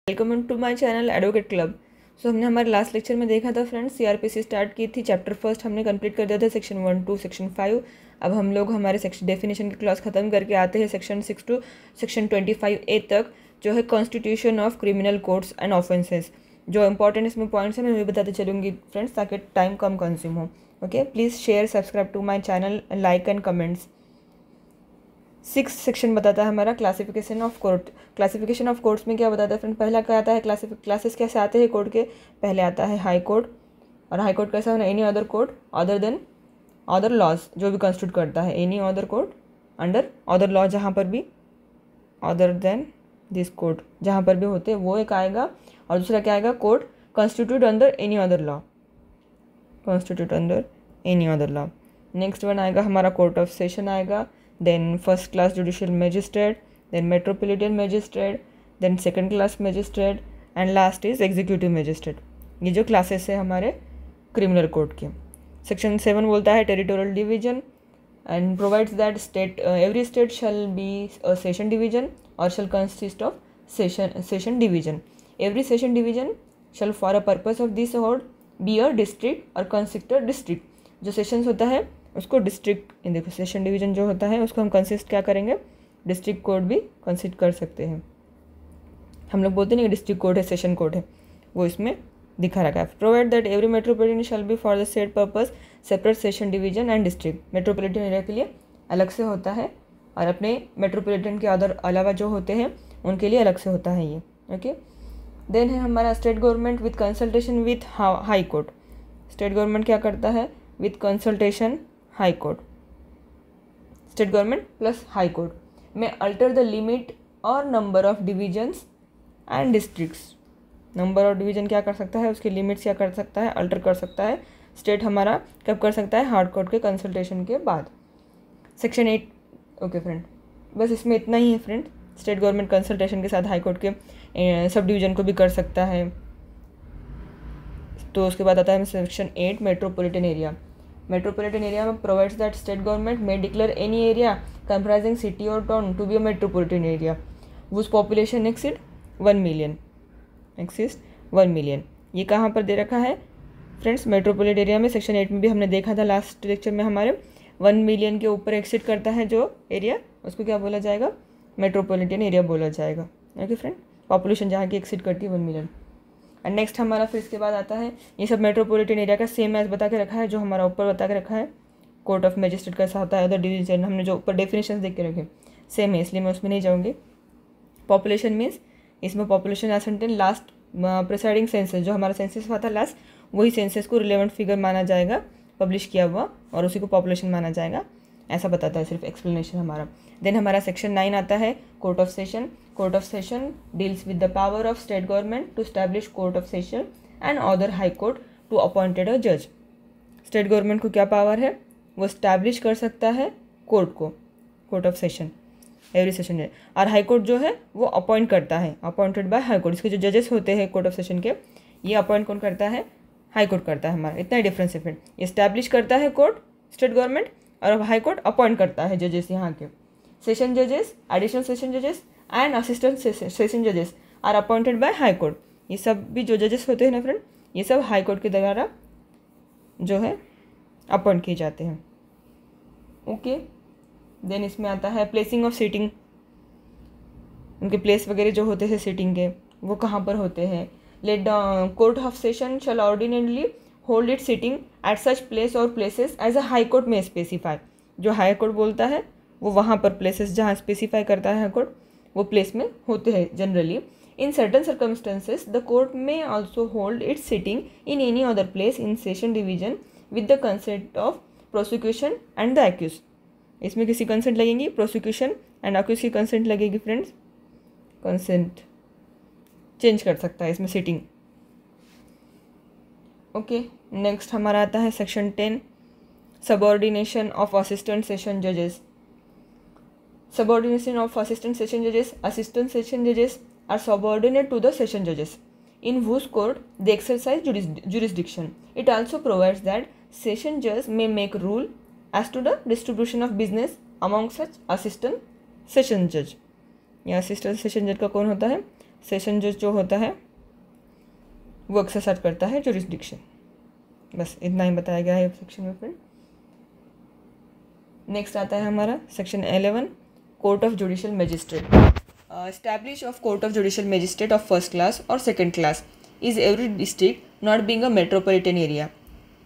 Welcome to my channel advocate club. So हमने हमारे last lecture में देखा था फ्रेंड्स, सीआरपीसी स्टार्ट की थी। चैप्टर फर्स्ट हमने कंप्लीट कर दिया था, सेक्शन 1 टू सेक्शन 5। अब हम लोग हमारे सेक्शन डेफिनेशन की क्लास खत्म करके आते हैं सेक्शन 6 टू सेक्शन 25A तक, जो है constitution of criminal codes and offences. जो इंपॉर्टेंट इसमें पॉइंट्स हैं मैं वही बताते चलूँगी फ्रेंड्स, ताकि टाइम कम कंज्यूम हो। Okay, please share subscribe to my channel, like and comments. 6 section बताता है हमारा classification of court. Classification of courts में क्या बताता है फ्रेंड, पहला क्या आता है, क्लासेस कैसे आते हैं कोर्ट के। पहले आता है हाई कोर्ट, और हाई कोर्ट कैसा होना, any other court other than other laws, जो भी कॉन्स्टिट्यूट करता है any other court under other law, जहाँ पर भी अदर देन दिस कोर्ट जहाँ पर भी होते हैं वो एक आएगा। और दूसरा क्या आएगा, court constitute under any other law, constitute under any other law. Next one आएगा हमारा कोर्ट ऑफ सेशन आएगा, then first class judicial magistrate, then metropolitan magistrate, then second class magistrate and last is executive magistrate। ये जो classes है हमारे criminal code के। Section 7 बोलता है territorial division and provides that state every state shall be a session division और shall consist of session division. Every session division shall for a purpose of this hold be a district और consist a district. जो sessions होता है उसको district, देखो session division जो होता है उसको हम कंसिस्ट क्या करेंगे, डिस्ट्रिक्ट कोर्ट भी कंसिस्ट कर सकते हैं। हम लोग बोलते नहीं डिस्ट्रिक्ट कोर्ट है सेशन कोर्ट है, वो इसमें दिखा रखा है। Provide that every metropolitan shall be for the set purpose separate session division and district. Metropolitan area के लिए अलग से होता है और अपने मेट्रोपॉलिटन के अदर अलावा जो होते हैं उनके लिए अलग से होता है ये। ओके, देन है हमारा state government with consultation with high court. State government क्या करता है, with consultation high court, state government plus high court में अल्टर द लिमिट और number of divisions and districts. Number of division क्या कर सकता है, उसकी लिमिट्स क्या कर सकता है, अल्टर कर सकता है। स्टेट हमारा कब कर सकता है, हार्ड कोर्ट के कंसल्टेशन के बाद। सेक्शन 8। ओके फ्रेंड, बस इसमें इतना ही है फ्रेंड। स्टेट गवर्नमेंट कंसल्टेशन के साथ हाई कोर्ट के सब डिवीजन को भी कर सकता है। तो उसके बाद आता है section 8 metropolitan area. Metropolitan area में provides that state government may declare any area comprising city or town to be a metropolitan area whose population exceed 1 million। ये कहाँ पर दे रखा है फ्रेंड्स, मेट्रोपॉलिटन एरिया में। सेक्शन 8 में भी हमने देखा था लास्ट लेक्चर में हमारे, 1 मिलियन के ऊपर एक्सिड करता है जो एरिया, उसको क्या बोला जाएगा, मेट्रोपॉलिटन एरिया बोला जाएगा। ओके फ्रेंड, पॉपुलेशन जहाँ की एक्सिड करती है 1 मिलियन। एंड नेक्स्ट हमारा फिर इसके बाद आता है, ये सब मेट्रोपॉलिटन एरिया का सेम एज बता के रखा है जो हमारा ऊपर बता के रखा है। कोर्ट ऑफ मैजिस्ट्रेट कैसा होता है, अदर डिवीजन हमने जो ऊपर डेफिनेशन देख के रखे सेम है, इसलिए मैं उसमें नहीं जाऊँगी। पॉपुलेशन मीन्स इसमें पॉपुलेशन एसेंटेन लास्ट प्रिसाइडिंग सेंसस, जो हमारा सेंसस हुआ था लास्ट, वही सेंसस को रिलेवेंट फिगर माना जाएगा पब्लिश किया हुआ, और उसी को पॉपुलेशन माना जाएगा, ऐसा बताता है सिर्फ एक्सप्लेनेशन हमारा। देन हमारा सेक्शन 9 आता है court of session. Court of session deals with the power of state government to establish court of session and other high court to appointed a जज। स्टेट गवर्नमेंट को क्या पावर है, वो establish कर सकता है कोर्ट को, court of session every session है, और हाई कोर्ट जो है वो अपॉइंट करता है, अपॉइंटेड बाय हाई कोर्ट। इसके जो जजेस होते हैं कोर्ट ऑफ सेशन के, ये अपॉइंट कौन करता है, हाई कोर्ट करता है हमारा। इतना ही डिफरेंस है फिर, ये स्टैब्लिश करता है कोर्ट स्टेट गवर्नमेंट, और हाई कोर्ट अपॉइंट करता है जजेस यहाँ के। सेशन जजेस, एडिशनल सेशन जजेस एंड असिस्टेंट सेशन जजेस are appointed by high court. ये सब भी जो जजेस होते हैं ना फ्रेंड, ये सब हाई कोर्ट के द्वारा जो है अपॉइंट किए जाते हैं। ओके, देन इसमें आता है प्लेसिंग ऑफ सीटिंग। उनके प्लेस वगैरह जो होते हैं सीटिंग के, वो कहाँ पर होते हैं। Let the court of session shall ordinarily hold it sitting at such place और places as a high court में स्पेसिफाई। जो हाई कोर्ट बोलता है वो वहाँ पर प्लेसेस जहाँ स्पेसिफाई करता है हाई कोर्ट, वो प्लेस में होते हैं generally. In certain circumstances the court में also hold its sitting in any other place in session division with the consent of prosecution and the accused. इसमें किसी कंसेंट लगेंगी, प्रोसिक्यूशन एंड एक्यूज की consent लगेगी friends. Consent change कर सकता है इसमें सिटिंग। ओके, नेक्स्ट हमारा आता है section 10 subordination of assistant session जजेस। Subordination of assistant session judges. Assistant session judges are subordinate to the session judges in whose court they exercise jurisdiction. It also provides that session judges may make rule as to the distribution of business among such assistant session judge. या assistant session judge का कौन होता है, session जज जो होता है वो एक्सरसाइज करता है जुरिस्डिक्शन। बस इतना ही बताया गया है सेक्शन में फ्रेंड। नेक्स्ट आता है हमारा section 11, court of judicial magistrate. Establish of court of judicial magistrate of first class और second class is every district not being a metropolitan area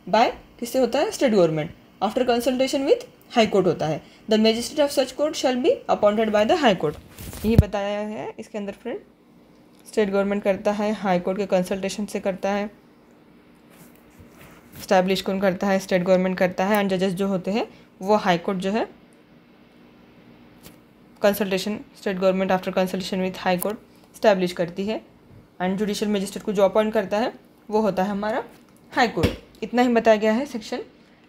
by, किससे होता है, state government, after consultation with high court होता है। The magistrate of such court shall be appointed by the high court. यही बताया है इसके अंदर फ्रेंड। स्टेट गवर्नमेंट करता है, हाई कोर्ट के कंसल्टेशन से करता है, स्टैब्लिश कौन करता है, स्टेट गवर्नमेंट करता है, एंड जजेस जो होते हैं वो हाई कोर्ट जो है consultation, state government after consultation with high court establish करती है, एंड जुडिशियल मजिस्ट्रेट को जो अपॉइंट करता है वो होता है हमारा हाई कोर्ट। इतना ही बताया गया है सेक्शन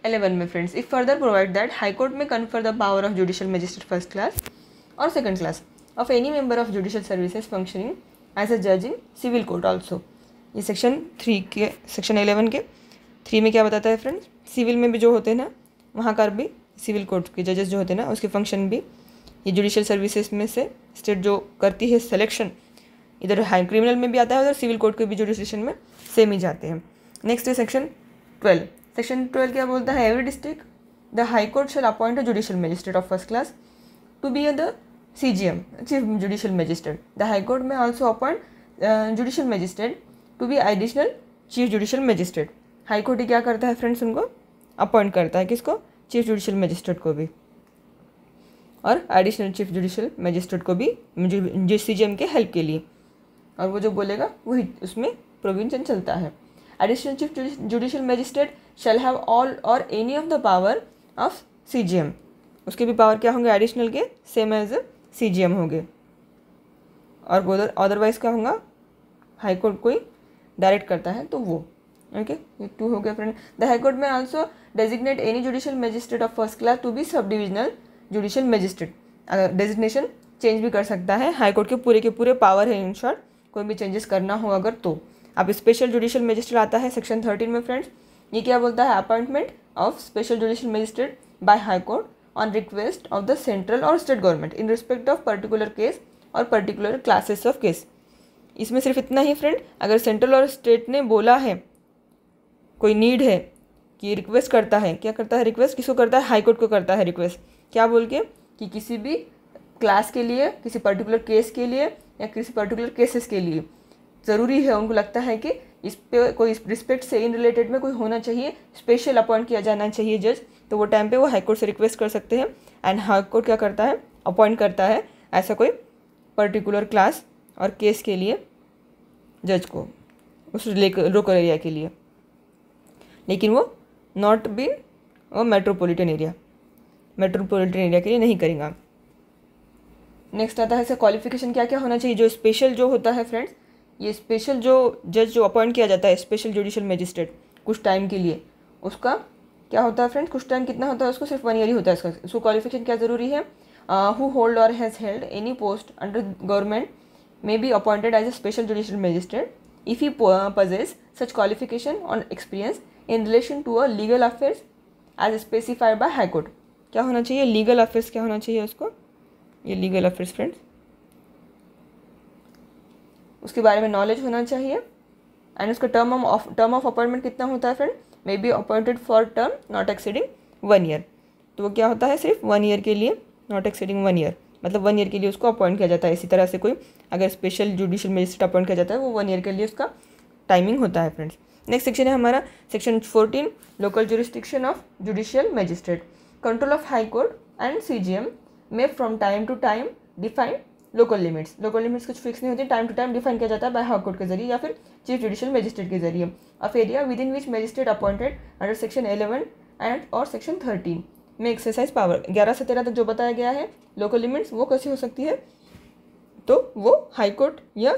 11 में friends. If further provide that high court में confer the power of judicial magistrate first class और second class of any member of judicial services functioning as a जज इन सिविल कोर्ट ऑल्सो। ये section 3 के, section 11 के 3 में क्या बताता है फ्रेंड्स, सिविल में भी जो होते हैं ना वहाँ का भी, सिविल कोर्ट के जजेस जो होते हैं ना उसके फंक्शन भी ये जुडिशियल सर्विसेज में से स्टेट जो करती है सिलेक्शन, इधर हाई क्रिमिनल में भी आता है, उधर सिविल कोर्ट के भी जुडिशियल में सेम ही जाते हैं। नेक्स्ट है सेक्शन 12। सेक्शन 12 क्या बोलता है, every district the high court shall appoint a judicial magistrate of first class to be the CGM, chief judicial magistrate. The high court में also appoint judicial magistrate to be additional chief judicial magistrate. High court ही क्या करता है friends, उनको appoint करता है, किसको, chief judicial magistrate को भी, और एडिशनल चीफ जुडिशियल मैजिस्ट्रेट को भी जो CGM के हेल्प के लिए, और वो जो बोलेगा वही उसमें प्रोविजन चलता है। Additional chief judicial magistrate shall have all और any of the power of CGM। उसके भी पावर क्या होंगे, एडिशनल के सेम एज CGM होंगे, और अदरवाइज क्या होगा, हाई कोर्ट कोई डायरेक्ट करता है तो वो, ओके। ये 2 हो गया friend. The high court may also designate any judicial magistrate of first class to be sub divisional judicial magistrate. अगर डेजिग्नेशन चेंज भी कर सकता है, हाई कोर्ट के पूरे पावर है, इन शॉर्ट कोई भी चेंजेस करना हो अगर तो। अब स्पेशल जुडिशियल मैजिस्ट्रेट आता है सेक्शन 13 में फ्रेंड्स। ये क्या बोलता है, appointment of special judicial magistrate by high court on request of the central और state government in respect of particular case और पर्टिकुलर क्लासेस ऑफ केस। इसमें सिर्फ इतना ही फ्रेंड, अगर सेंट्रल और स्टेट ने बोला है, कोई नीड है कि रिक्वेस्ट करता है, क्या करता है, रिक्वेस्ट किसको करता है, हाई कोर्ट को करता है रिक्वेस्ट, क्या बोल के, कि किसी भी क्लास के लिए, किसी पर्टिकुलर केस के लिए या किसी पर्टिकुलर केसेस के लिए ज़रूरी है, उनको लगता है कि इस पे कोई रिस्पेक्ट से इन रिलेटेड में कोई होना चाहिए, स्पेशल अपॉइंट किया जाना चाहिए जज, तो वो टाइम पे वो हाई कोर्ट से रिक्वेस्ट कर सकते हैं, एंड हाई कोर्ट क्या करता है, अपॉइंट करता है ऐसा कोई पर्टिकुलर क्लास और केस के लिए जज को, उस लोकल एरिया के लिए, लेकिन वो नॉट बीन और मेट्रोपॉलिटन एरिया के लिए नहीं करेंगे। नेक्स्ट आता है इसका क्वालिफिकेशन क्या क्या होना चाहिए। जो स्पेशल जो होता है फ्रेंड्स, ये स्पेशल जो जज जो अपॉइंट किया जाता है, स्पेशल जुडिशियल मैजिस्ट्रेट कुछ टाइम के लिए, उसका क्या होता है फ्रेंड्स, कुछ टाइम कितना होता है, उसको सिर्फ 1 ईयर ही होता है उसको क्वालिफिकेशन क्या ज़रूरी है, हु होल्ड और has held any post under government may be appointed as a special judicial magistrate if he possess such qualification or experience in relation to a legal affairs as specified by high court। क्या होना चाहिए, legal affairs क्या होना चाहिए उसको, ये legal affairs friends, उसके बारे में नॉलेज होना चाहिए, एंड उसका टर्म ऑफ अपॉइंटमेंट कितना होता है friend, may be appointed for term not exceeding 1 year. तो वो क्या होता है, सिर्फ 1 ईयर के लिए, नॉट एक्सीडिंग 1 ईयर, मतलब 1 ईयर के लिए उसको अपॉइंट किया जाता है। इसी तरह से कोई अगर स्पेशल जुडिशियल मैजिस्ट्रेट अपॉइंट किया जाता है वो 1 ईयर के लिए उसका टाइमिंग होता है फ्रेंड्स। नेक्स्ट सेक्शन है हमारा section 14, local jurisdiction of judicial magistrate. Control of high court and CGM may from time to time define local limits. Local limits कुछ फिक्स नहीं होती, टाइम टू टाइम डिफाइन किया जाता है बाय हाई कोर्ट के जरिए या फिर चीफ जुडिशियल मैजिस्ट्रेट के जरिए of area with in which magistrate appointed under section 11 and और सेक्शन 13 में एक्सरसाइज पावर। 11 से 13 तक जो बताया गया है लोकल लिमिट्स, वो कैसे हो सकती है, तो वो हाई कोर्ट या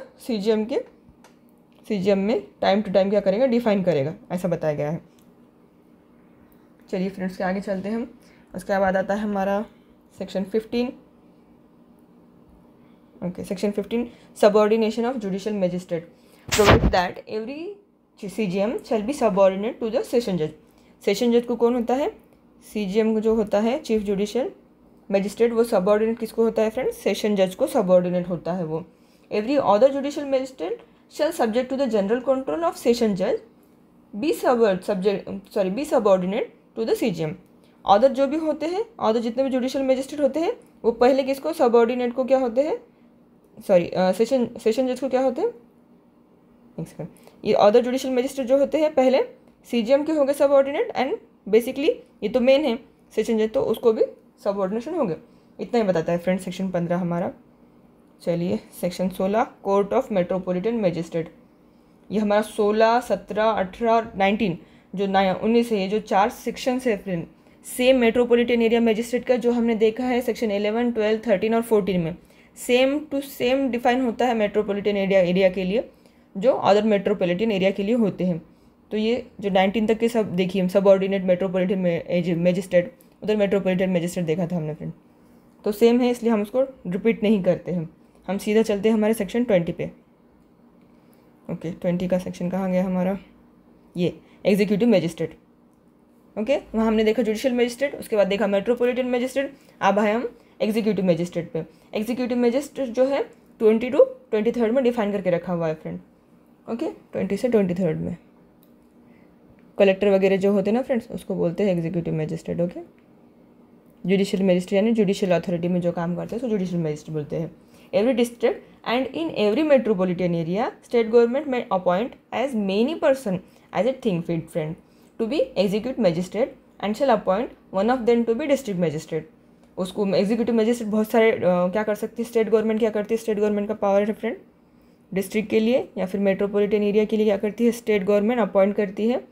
CGM में टाइम टू टाइम क्या करेगा, डिफाइन करेगा, ऐसा बताया गया है। चलिए फ्रेंड्स के आगे चलते हैं हम। उसके बाद आता है हमारा section 15। Okay, section 15 subordination of judicial magistrate provide that every CGM shall be subordinate to the session जज। सेशन जज को कौन होता है, CGM जो होता है चीफ जुडिशियल मैजिस्ट्रेट, वो सबऑर्डिनेट किसको होता है फ्रेंड्स, सेशन जज को सबऑर्डिनेट होता है वो। Every other judicial magistrate shall subject to the general control of session जज be subordinate to the CGM. अदर जो भी होते हैं, अदर जितने भी जुडिशियल मजिस्ट्रेट होते हैं वो पहले किसको, सबऑर्डिनेट को क्या होते हैं, सेशन जज को क्या होते हैं, ये अदर जुडिशियल मजिस्ट्रेट जो होते हैं पहले सीजीएम के हो गए सबऑर्डिनेट, एंड बेसिकली ये तो मेन है सेशन जज, तो उसको भी सबऑर्डिनेशन हो गया। इतना ही बताता है फ्रेंड्स सेक्शन 15 हमारा। चलिए section 16 court of metropolitan magistrate. ये हमारा 16, 17, 18 और 19 जो 19 है, ये जो 4 सेक्शंस है friend same metropolitan area magistrate का जो हमने देखा है सेक्शन 11, 12, 13 और 14 में सेम टू सेम डिफाइन होता है मेट्रोपॉलिटन एरिया के लिए जो अदर मेट्रोपॉलिटन एरिया के लिए होते हैं। तो ये जो 19 तक के सब देखिए, सब ऑर्डिनेट मेट्रोपॉलिटन मजिस्ट्रेट, उधर मेट्रोपॉलिटन मजिस्ट्रेट देखा था हमने फ्रेंड, तो सेम है इसलिए हम उसको रिपीट नहीं करते हैं, हम सीधा चलते हैं हमारे सेक्शन 20 पे। ओके 20 का सेक्शन कहाँ गया हमारा, ये एग्जीक्यूटिव मजिस्ट्रेट। ओके वहाँ हमने देखा जुडिशियल मजिस्ट्रेट, उसके बाद देखा मेट्रोपॉलिटन मजिस्ट्रेट, अब आए हम एग्जीक्यूटिव मजिस्ट्रेट पे। एग्जीक्यूटिव मजिस्ट्रेट जो है 20 to 23 में डिफाइन करके रखा हुआ है फ्रेंड। ओके 20 से 23 में कलेक्टर वगैरह जो होते हैं ना फ्रेंड्स उसको बोलते हैं executive magistrate. Okay judicial magistrate यानी जुडिशियल अथॉरिटी में जो काम करते हैं उसको जुडिशियल मजिस्ट्रेट बोलते हैं। Every district and in every metropolitan area state government में appoint as many person as it think fit friend to be executive magistrate and shall appoint one of them to be district magistrate. उसको executive magistrate बहुत सारे क्या कर सकती है, state government क्या करती है, स्टेट गवर्नमेंट का पावर है फ्रेंड, डिस्ट्रिक्ट के लिए या फिर मेट्रोपॉलिटन एरिया के लिए क्या करती है, स्टेट गवर्नमेंट अपॉइंट करती है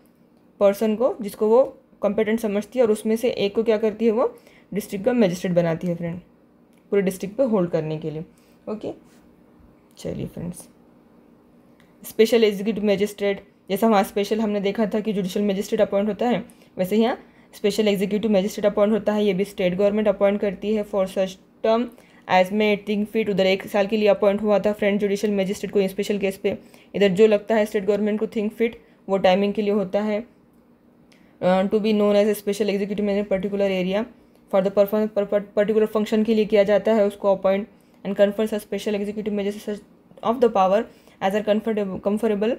पर्सन को जिसको वो कॉम्पिटेंट समझती है और उसमें से एक को क्या करती है वो डिस्ट्रिक्ट का मजिस्ट्रेट बनाती है फ्रेंड, पूरे डिस्ट्रिक्ट पे होल्ड करने के लिए। ओके चलिए फ्रेंड्स स्पेशल एग्जीक्यूटिव मजिस्ट्रेट, जैसा वहाँ स्पेशल हमने देखा था कि जुडिशियल मजिस्ट्रेट अपॉइंट होता है, वैसे यहाँ स्पेशल एग्जीक्यूटिव मजिस्ट्रेट अपॉइंट होता है, ये भी स्टेट गवर्नमेंट अपॉइंट करती है for such term as may it think fit. उधर 1 साल के लिए अपॉइंट हुआ था फ्रेंड जुडिशियल मजिस्ट्रेट को स्पेशल केस पे, इधर जो लगता है स्टेट गवर्नमेंट को थिंक फिट वो टाइमिंग के लिए होता है। To be known as a special executive manager particular area for the particular function के लिए किया जाता है उसको appoint and confers special executive magistrate of the power as are comfortable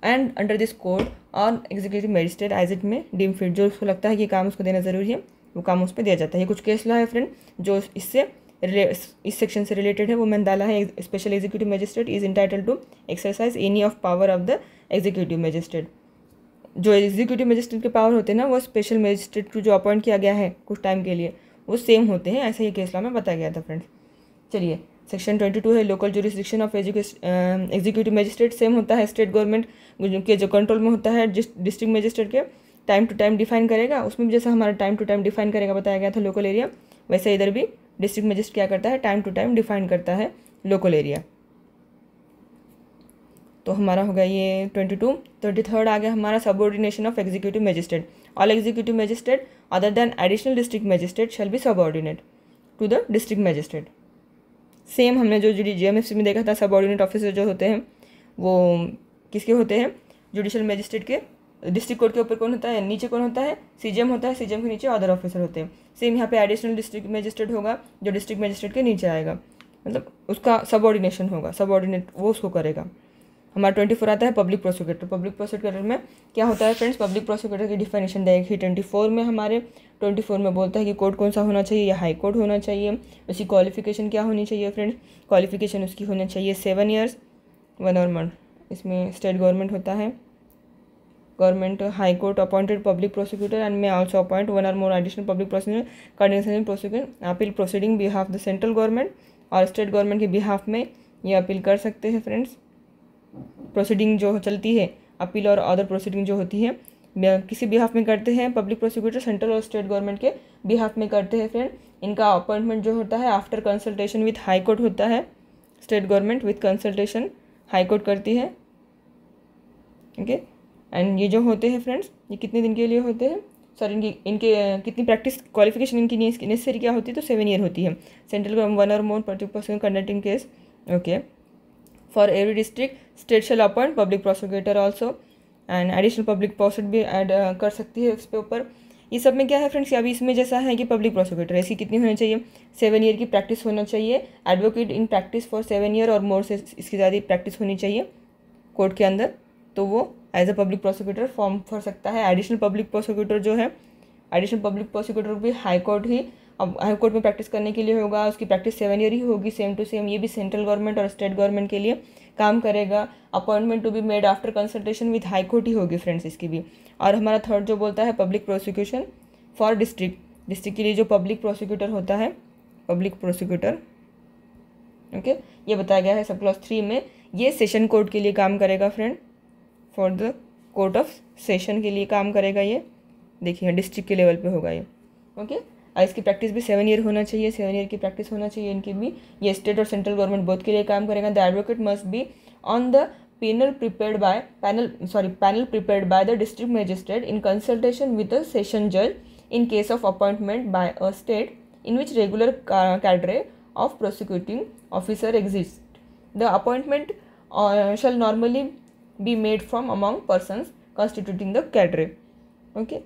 and under this code और executive magistrate as it may deem fit, जो उसको लगता है कि काम उसको देना ज़रूरी है वो काम उस पर दिया जाता है। ये कुछ केस लॉ है फ्रेंड जो इस सेक्शन से रिलेटेड है, वो मैंने डाला है। Special executive magistrate is entitle to exercise any of power of the executive magistrate. जो एग्जीक्यूटिव मजिस्ट्रेट के पावर होते हैं ना वो स्पेशल मजिस्ट्रेट को जो अपॉइंट किया गया है कुछ टाइम के लिए वो सेम होते हैं, ऐसा ही केस लॉ में बताया गया था फ्रेंड्स। चलिए सेक्शन 22 है local jurisdiction of executive magistrate, same होता है स्टेट गवर्नमेंट के जो कंट्रोल में होता है डिस्ट्रिक्ट मजिस्ट्रेट के टाइम टू टाइम डिफाइन करेगा, उसमें भी जैसा हमारा टाइम टू टाइम डिफाइन करेगा बताया गया था लोकल एरिया, वैसे इधर भी डिस्ट्रिक्ट मजिस्ट्रेट क्या करता है टाइम टू टाइम डिफाइन करता है लोकल एरिया। तो हमारा हो गया ये 22। 23 आ गया हमारा subordination of executive magistrate. All executive magistrate other than additional district magistrate shall be subordinate to the district magistrate. Same हमने जो जीएमएफसी में देखा था सबऑर्डिनेट ऑफिसर जो होते हैं वो किसके होते हैं, जुडिशियल मजिस्ट्रेट के। डिस्ट्रिक्ट कोर्ट के ऊपर कौन होता है, नीचे कौन होता है, सीजीएम होता है, सीजीएम के नीचे अदर ऑफिसर होते हैं। सेम यहाँ पे एडिशनल डिस्ट्रिक्ट मजिस्ट्रेट होगा जो डिस्ट्रिक्ट मजिस्ट्रेट के नीचे आएगा, मतलब उसका सबऑर्डिनेशन होगा, सबऑर्डिनेट वो उसको करेगा। हमारा 24 आता है पब्लिक प्रोसिक्यूटर। पब्लिक प्रोसिक्यूटर में क्या होता है फ्रेंड्स, पब्लिक प्रोसिक्यूटर की डिफिनेशन देखिए 24 में हमारे 24 में बोलता है कि कोर्ट कौन सा होना चाहिए, या हाई कोर्ट होना चाहिए। उसकी क्वालिफिकेशन क्या होनी चाहिए फ्रेंड्स, क्वालिफिकेशन उसकी होनी चाहिए 7 years 1 और मंथ। इसमें स्टेट गवर्नमेंट होता है, government high court appointed public prosecutor and may also appoint 1 or more additional public prosecutor continuation prosecutor appeal proceeding behalf the central government, और स्टेट गवर्नमेंट के behalf में ये अपील कर सकते हैं फ्रेंड्स। प्रोसीडिंग जो चलती है अपील और अदर प्रोसीडिंग जो होती है किसी बिहाफ में करते हैं पब्लिक प्रोसिक्यूटर, सेंट्रल और स्टेट गवर्नमेंट के बिहाफ में करते हैं फ्रेंड। इनका अपॉइंटमेंट जो होता है after consultation with high court होता है। State government with consultation high court करती है। ओके एंड ये जो होते हैं फ्रेंड्स ये कितने दिन के लिए होते हैं, सॉरी इनके कितनी प्रैक्टिस क्वालिफिकेशन इनकी नेसेसरी क्या होती है, तो 7 year होती है। Central 1 or more particular conducting case. Okay for every district state shall appoint public prosecutor also and additional public prosecutor भी ऐड कर सकती है इसके ऊपर। ये सब में क्या है फ्रेंड्स, अभी इसमें जैसा है कि पब्लिक प्रोसिक्यूटर है, इसकी कितनी होनी चाहिए, 7 ईयर की प्रैक्टिस होना चाहिए। Advocate in practice for 7 year और मोर से इसकी ज़्यादा प्रैक्टिस होनी चाहिए कोर्ट के अंदर, तो वो as a public prosecutor form भर सकता है। एडिशनल पब्लिक प्रोसिक्यूटर जो है, एडिशनल पब्लिक प्रोसिक्यूटर भी हाई कोर्ट ही, अब हाई कोर्ट में प्रैक्टिस करने के लिए होगा, उसकी प्रैक्टिस 7 ईयर ही होगी, सेम टू सेम। ये भी सेंट्रल गवर्नमेंट और स्टेट गवर्नमेंट के लिए काम करेगा। Appointment to be made after consultation with high court ही होगी फ्रेंड्स इसकी भी। और हमारा थर्ड जो बोलता है पब्लिक प्रोसिक्यूशन फॉर डिस्ट्रिक्ट के लिए जो पब्लिक प्रोसिक्यूटर होता है, पब्लिक प्रोसिक्यूटर, ओके, ये बताया गया है सब क्लॉज 3 में। ये सेशन कोर्ट के लिए काम करेगा friend, for the court of session के लिए काम करेगा ये। देखिए डिस्ट्रिक्ट के लेवल पे होगा ये, ओके। और इसकी प्रैक्टिस भी 7 ईयर होना चाहिए, 7 ईयर की प्रैक्टिस होना चाहिए इनकी भी। ये स्टेट और सेंट्रल गवर्नमेंट बोथ के लिए काम करेगा। The advocate must be on the panel prepared by the district magistrate in consultation with the session जज in case of appointment by a state in which regular cadre of prosecuting officer exists. The appointment shall normally be made from among persons constituting the cadre. Okay.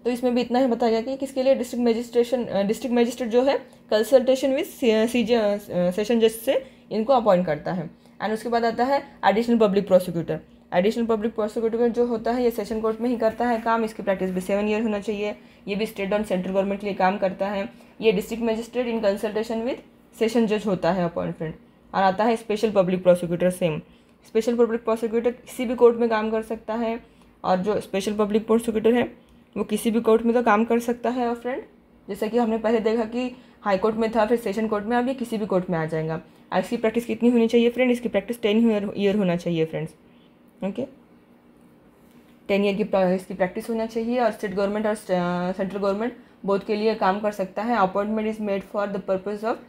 तो इसमें भी इतना ही बताया गया कि किसके लिए डिस्ट्रिक्ट मजिस्ट्रेट जो है कंसल्टेशन विद सेशन जज से इनको अपॉइंट करता है। एंड उसके बाद आता है additional public prosecutor. Additional public prosecutor जो होता है ये सेशन कोर्ट में ही करता है काम। इसकी प्रैक्टिस भी 7 ईयर होना चाहिए। ये भी स्टेट और सेंट्रल गवर्नमेंट के लिए काम करता है। ये district magistrate in consultation with session जज होता है अपॉइंटमेंट। और आता है special public prosecutor. Same special public prosecutor किसी भी कोर्ट में काम कर सकता है, और जो स्पेशल पब्लिक प्रोसिक्यूटर है वो किसी भी कोर्ट में तो काम कर सकता है। और फ्रेंड जैसे कि हमने पहले देखा कि हाई कोर्ट में था, फिर सेशन कोर्ट में, अब ये किसी भी कोर्ट में आ जाएगा। और इसकी प्रैक्टिस कितनी होनी चाहिए फ्रेंड, इसकी प्रैक्टिस 10 ईयर होना चाहिए फ्रेंड्स, ओके। 10 ईयर की इसकी प्रैक्टिस होना चाहिए। और स्टेट गवर्नमेंट और सेंट्रल गवर्नमेंट बोथ के लिए काम कर सकता है। Appointment is made for the purpose of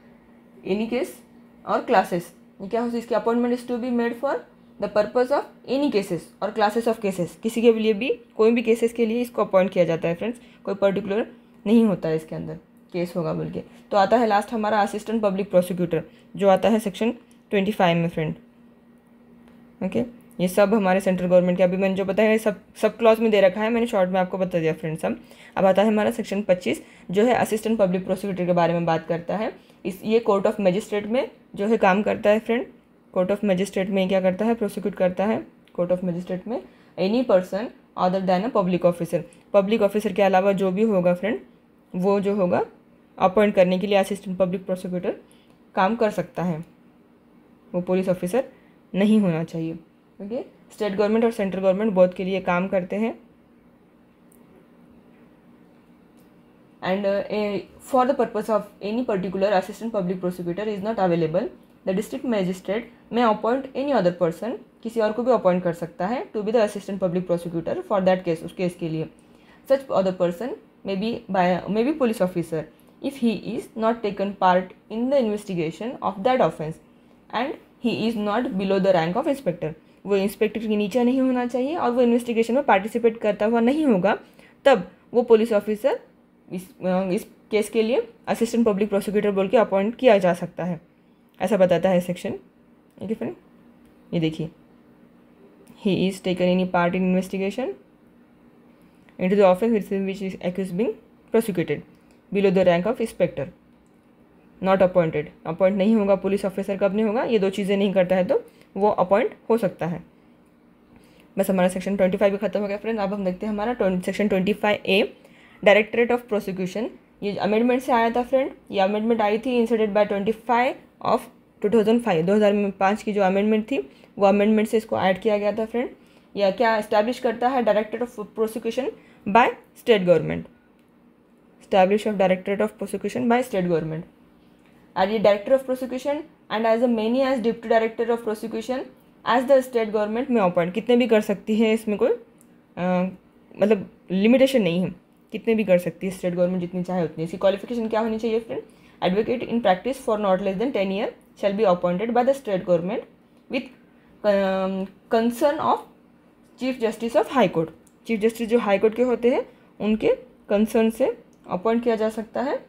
any case और क्लासेस। ये क्या हो, इसकी appointment is to be made for the purpose of any cases और क्लासेस ऑफ केसेस। किसी के लिए भी, कोई भी केसेस के लिए इसको अपॉइंट किया जाता है फ्रेंड्स, कोई पर्टिकुलर नहीं होता है इसके अंदर केस होगा बोल के। तो आता है लास्ट हमारा असिस्टेंट पब्लिक प्रोसिक्यूटर, जो आता है सेक्शन 25 में फ्रेंड, ओके। ये सब हमारे सेंट्रल गवर्नमेंट के, अभी मैंने जो बताया सब क्लॉज में दे रखा है, मैंने शॉर्ट में आपको बता दिया फ्रेंड्स। अब आता है हमारा सेक्शन 25 जो है असिस्टेंट पब्लिक प्रोसिक्यूटर के बारे में बात करता है। ये कोर्ट ऑफ मजिस्ट्रेट में जो है काम करता है फ्रेंड। कोर्ट ऑफ मजिस्ट्रेट में क्या करता है, प्रोसिक्यूट करता है कोर्ट ऑफ मजिस्ट्रेट में any person other than a public officer. Public officer के अलावा जो भी होगा फ्रेंड, वो जो होगा अपॉइंट करने के लिए असिस्टेंट पब्लिक प्रोसिक्यूटर काम कर सकता है, वो पुलिस ऑफिसर नहीं होना चाहिए, ओके। स्टेट गवर्नमेंट और सेंट्रल गवर्नमेंट बोथ के लिए काम करते हैं। And for the purpose of any particular assistant public prosecutor is not available, the district magistrate may appoint any other person, किसी और को भी अपॉइंट कर सकता है to be the assistant public prosecutor for that case, उस case के लिए। Such other person may be police officer if he is not taken part in the investigation of that offence and he is not below the rank of inspector. वो inspector के नीचे नहीं होना चाहिए और वो इन्वेस्टिगेशन में पार्टिसिपेट करता हुआ नहीं होगा, तब वो पुलिस ऑफिसर इस केस के लिए असिस्टेंट पब्लिक प्रोसिक्यूटर बोल के अपॉइंट किया जा सकता है, ऐसा बताता है सेक्शन, ओके फ्रेंड। ये देखिए, he is taken any part in investigation into the offence which is accused being prosecuted below the rank of inspector, not appointed. Appoint नहीं होगा पुलिस ऑफिसर, कब नहीं होगा, ये दो चीज़ें नहीं करता है तो वो अपॉइंट हो सकता है। बस हमारा सेक्शन 25 भी खत्म हो गया फ्रेंड। अब हम देखते हैं हमारा section 25A directorate of prosecution. ये अमेंडमेंट से आया था फ्रेंड, ये अमेंडमेंट आई थी इंसर्टेड बाय 25 ऑफ 2005, 2005 की जो अमेंडमेंट थी वो अमेंडमेंट से इसको ऐड किया गया था फ्रेंड। यह क्या इस्टेब्लिश करता है, directorate of prosecution by state government, establish of directorate of prosecution by state government. और ये director of prosecution and as a many as deputy director of prosecution as the state government में appoint, कितने भी कर सकती है, इसमें कोई मतलब लिमिटेशन नहीं है, कितने भी कर सकती है स्टेट गवर्नमेंट, जितनी चाहे उतनी। इसकी क्वालिफिकेशन क्या होनी चाहिए friend, advocate in practice for not less than 10 year shell be appointed by the state government with concern of chief justice of high court. Chief justice जो हाई कोर्ट के होते हैं उनके कंसर्न से अपॉइंट किया जा सकता है,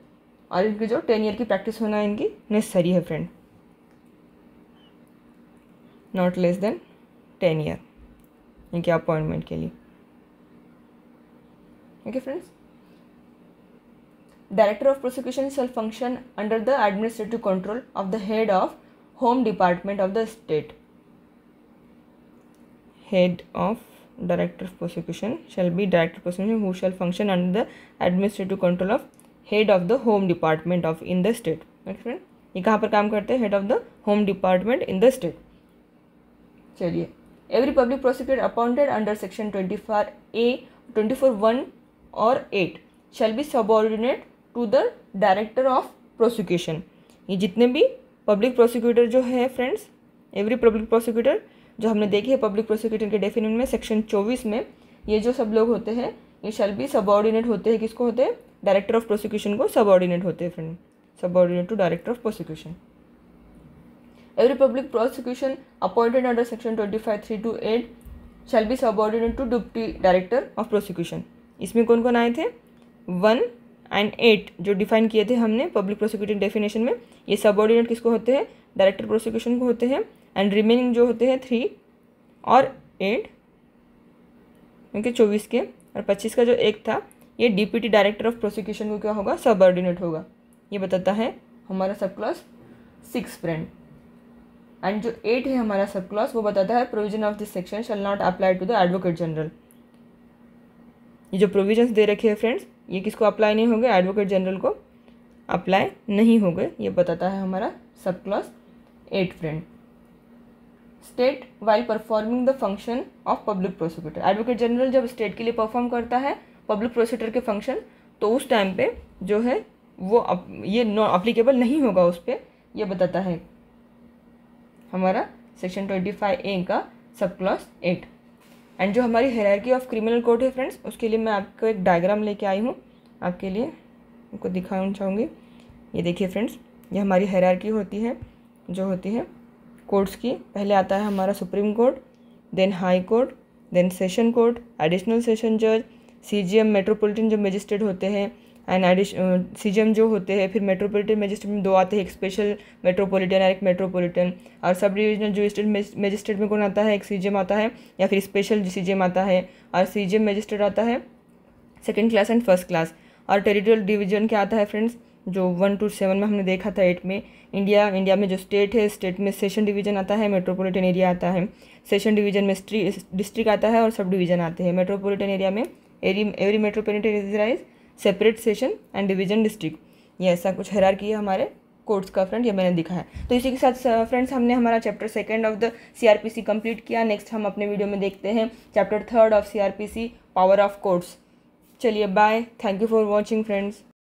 और इनकी जो 10 ईयर की प्रैक्टिस होना इनकी नेसेसरी है friend, not less than 10 year इनके अपॉइंटमेंट के लिए। Okay friends, director of prosecution shall function under the administrative control of the head of home department of the state. Head of director of prosecution shall be director prosecution who shall function under the administrative control of head of the home department of in the state. Okay friend, ये कहाँ पर काम करते हैं? Head of the home department in the state. चलिए, every public prosecutor appointed under section 24A 24(1) और 8 shall be subordinate to the director of prosecution. ये जितने भी पब्लिक प्रोसिक्यूटर जो है फ्रेंड्स, एवरी पब्लिक प्रोसिक्यूटर जो हमने देखी है पब्लिक प्रोसिक्यूटर के डेफिनेशन में सेक्शन 24 में, ये जो सब लोग होते हैं ये शैल बी सबऑर्डिनेट होते हैं. किसको होते हैं? डायरेक्टर ऑफ प्रोसिक्यूशन को सबऑर्डिनेट होते हैं friend, subordinate to director of prosecution. Every public prosecution appointed under section 25(3) to 8 shall be subordinate to deputy director of prosecution. इसमें कौन कौन आए थे? 1 and 8 जो डिफाइन किए थे हमने पब्लिक प्रोसिक्यूटर डेफिनेशन में, ये सबऑर्डिनेट किसको होते हैं? डायरेक्टर प्रोसिक्यूशन को होते हैं. एंड रिमेनिंग जो होते हैं 3 और 8 क्योंकि 24 के और 25 का जो एक था ये डिप्टी डायरेक्टर ऑफ प्रोसिक्यूशन को क्या होगा? सबऑर्डिनेट होगा. ये बताता है हमारा सब क्लॉज 6 फ्रेंड. एंड जो 8 है हमारा सब क्लॉज वो बताता है provision of this section shall not apply to the advocate general. ये जो प्रोविजंस दे रखे हैं फ्रेंड्स ये किसको अप्लाई नहीं होंगे? एडवोकेट जनरल को अप्लाई नहीं होंगे. ये बताता है हमारा sub clause 8 friend. State while performing the function of public prosecutor. Advocate general जब स्टेट के लिए परफॉर्म करता है पब्लिक प्रोसिक्यूटर के फंक्शन, तो उस टाइम पे जो है वो ये नॉन अप्लीकेबल नहीं होगा उस पर. यह बताता है हमारा सेक्शन 25A का सब क्लॉज 8. एंड जो हमारी हायरार्की ऑफ क्रिमिनल कोड है फ्रेंड्स, उसके लिए मैं आपको एक डायग्राम लेके आई हूँ, आपके लिए उनको दिखाना चाहूँगी. ये देखिए फ्रेंड्स, ये हमारी हायरार्की होती है जो होती है कोर्ट्स की. पहले आता है हमारा supreme court, then high court, then session court, additional session जज, CGM मेट्रोपॉलिटन जो मजिस्ट्रेट होते हैं, एंड CGM जो होते हैं. फिर मेट्रोपॉलिटन मजिस्ट्रेट में 2 आते हैं, एक स्पेशल मेट्रोपॉलिटन और एक मेट्रोपॉलिटन. और सब डिविजनल जजिस्ट्रेट मजिस्ट्रेट में कौन आता है? एक CGM आता है या फिर स्पेशल CGM आता है. और CGM मजिस्ट्रेट आता है second class and first class. और टेरिटोरियल डिवीजन क्या आता है फ्रेंड्स? जो 1 to 7 में हमने देखा था 8 में. इंडिया में जो स्टेट है, स्टेट में सेशन डिवीजन आता है, मेट्रोपॉलिटन एरिया आता है. सेशन डिवीजन में डिस्ट्रिक्ट आता है और सब डिवीजन आते हैं. मेट्रोपॉलिटन एरिया में every metropolitan area is separate session and division district. ये ऐसा कुछ हायरार्की है हमारे कोर्ट्स का फ्रेंड, ये मैंने दिखा है. तो इसी के साथ फ्रेंड्स हमने हमारा chapter 2 of the CRPC complete किया. नेक्स्ट हम अपने वीडियो में देखते हैं chapter 3 of CRPC power of courts. चलिए bye, thank you for watching friends.